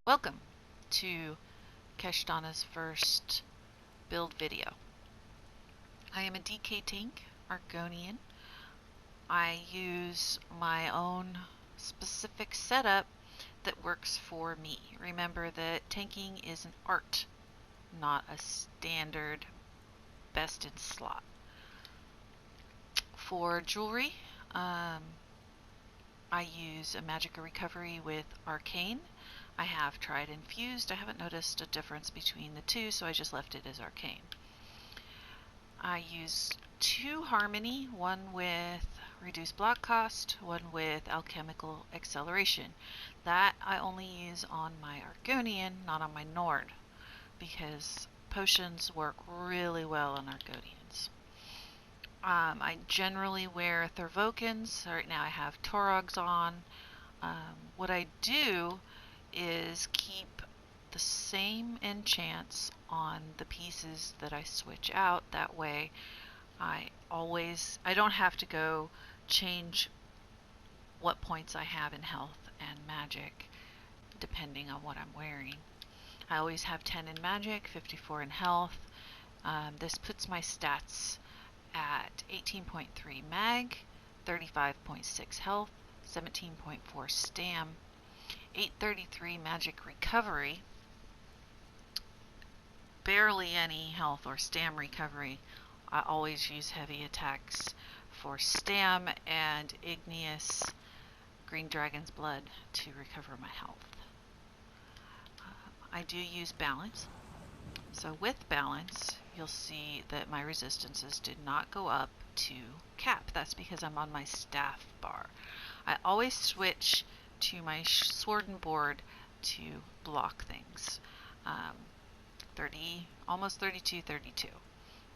Welcome to Keshtana's first build video. I am a DK tank, Argonian. I use my own specific setup that works for me. Remember that tanking is an art, not a standard best in slot. For jewelry, I use a magic recovery with arcane. I have tried infused. I haven't noticed a difference between the two, so I just left it as arcane. I use two harmony, one with reduced block cost, one with alchemical acceleration. That I only use on my Argonian, not on my Nord, because potions work really well on Argonians. I generally wear Thervokans. Right now I have Torogs on. What I do is keep the same enchants on the pieces that I switch out. That way I don't have to go change what points I have in health and magic depending on what I'm wearing. I always have 10 in magic, 54 in health. This puts my stats at 18.3 mag, 35.6 health, 17.4 stam, 833 magic recovery, barely any health or stam recovery. I always use heavy attacks for stam and igneous green dragon's blood to recover my health. I do use balance. So with balance, you'll see that my resistances did not go up to cap. That's because I'm on my staff bar. I always switch to my sword and board to block things. 30, almost 32, 32,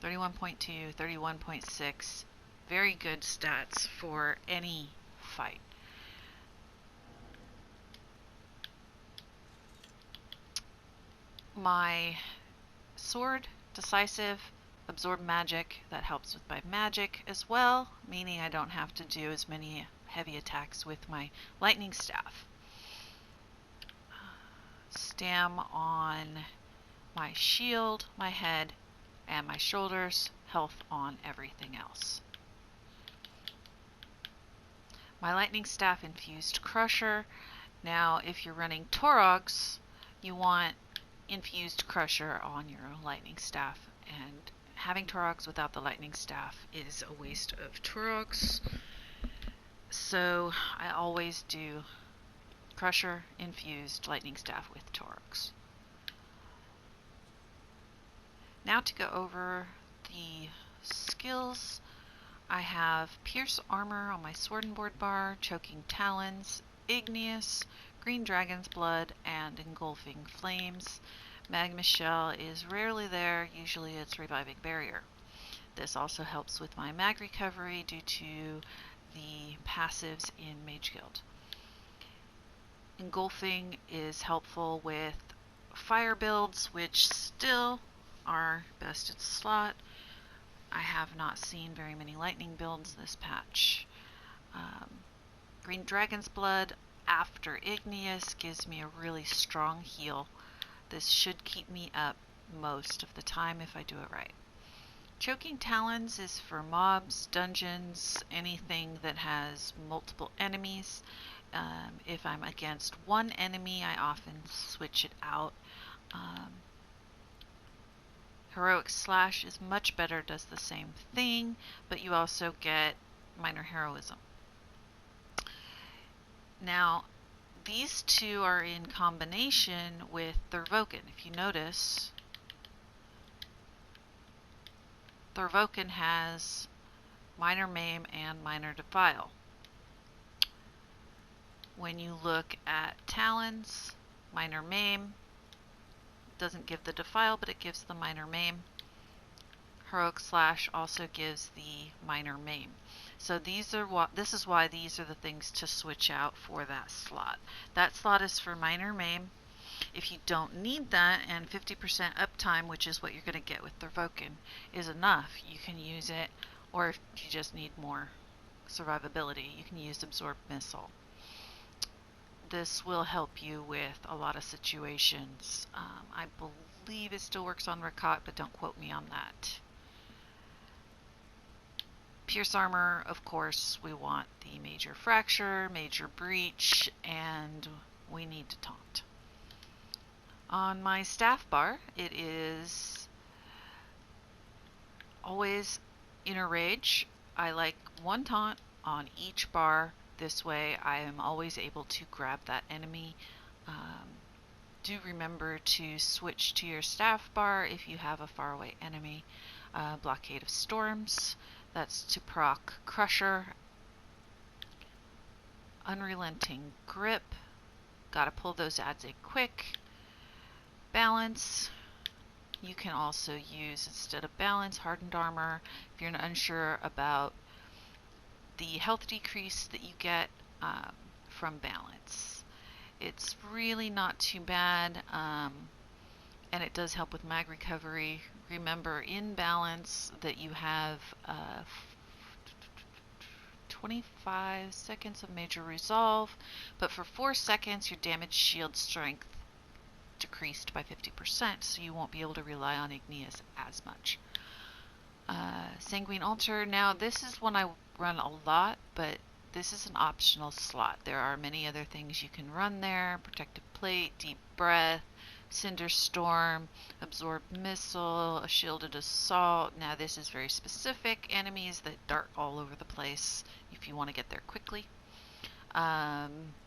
31.2, 31.6. Very good stats for any fight. My sword, decisive, absorb magic. That helps with my magic as well, meaning I don't have to do as many heavy attacks with my lightning staff. Stam on my shield, my head, and my shoulders, health on everything else. My lightning staff infused crusher. Now if you're running Torogs, you want infused crusher on your lightning staff, and having Torogs without the lightning staff is a waste of Torogs. So I always do crusher infused lightning staff with Torogs. Now to go over the skills, I have pierce armor on my sword and board bar, choking talons, igneous, green dragon's blood, and engulfing flames. Magma shell is rarely there, usually it's reviving barrier. This also helps with my mag recovery due to the passives in Mage Guild. Engulfing is helpful with fire builds, which still are best in slot. I have not seen very many lightning builds this patch. Green Dragon's Blood after Igneous gives me a really strong heal. This should keep me up most of the time if I do it right. Choking Talons is for mobs, dungeons, anything that has multiple enemies. If I'm against one enemy, I often switch it out. Heroic Slash is much better, does the same thing, but you also get minor heroism. Now, these two are in combination with Thervokan. If you notice, Thervokan has minor maim and minor defile. When you look at Talons, minor maim, doesn't give the defile, but it gives the minor maim. Heroic Slash also gives the minor maim. So this is why these are the things to switch out for that slot. That slot is for minor maim. If you don't need that, and 50% uptime, which is what you're going to get with Thervokan, is enough, you can use it. Or if you just need more survivability, you can use Absorb Missile. this will help you with a lot of situations. I believe it still works on Rakat, but don't quote me on that. Pierce armor, of course, we want the major fracture, major breach, and we need to taunt. On my staff bar, it is always inner rage. I like one taunt on each bar. This way I am always able to grab that enemy. Do remember to switch to your staff bar if you have a faraway enemy. Blockade of Storms, that's to proc Crusher. Unrelenting Grip, gotta pull those adds in quick. Balance, you can also use, instead of balance, hardened armor if you're unsure about the health decrease that you get from balance. It's really not too bad, and it does help with mag recovery. Remember in balance that you have 25 seconds of major resolve, but for 4 seconds your damage shield strength decreased by 50%, so you won't be able to rely on Igneous as much. Sanguine Altar, now this is one I run a lot, but this is an optional slot. There are many other things you can run there: Protective Plate, Deep Breath, Cinder Storm, Absorb Missile, a Shielded Assault. Now this is very specific, enemies that dart all over the place if you want to get there quickly.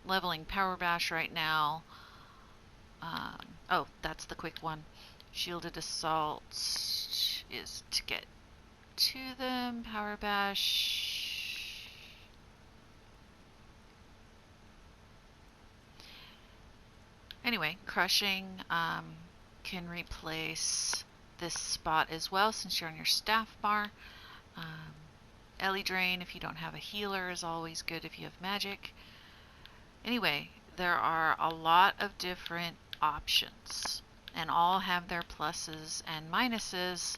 Leveling Power Bash right now. Oh, that's the quick one. Shielded Assault is to get to them. Power Bash. Anyway, Crushing can replace this spot as well since you're on your staff bar. Ellie Drain, if you don't have a healer, is always good if you have magic. Anyway, there are a lot of different options, and all have their pluses and minuses.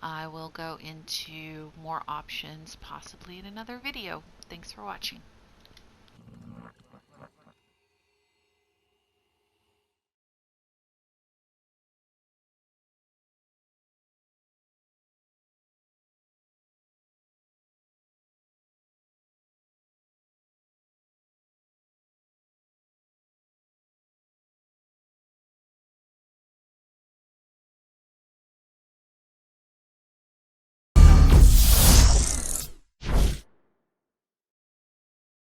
I will go into more options possibly in another video. Thanks for watching.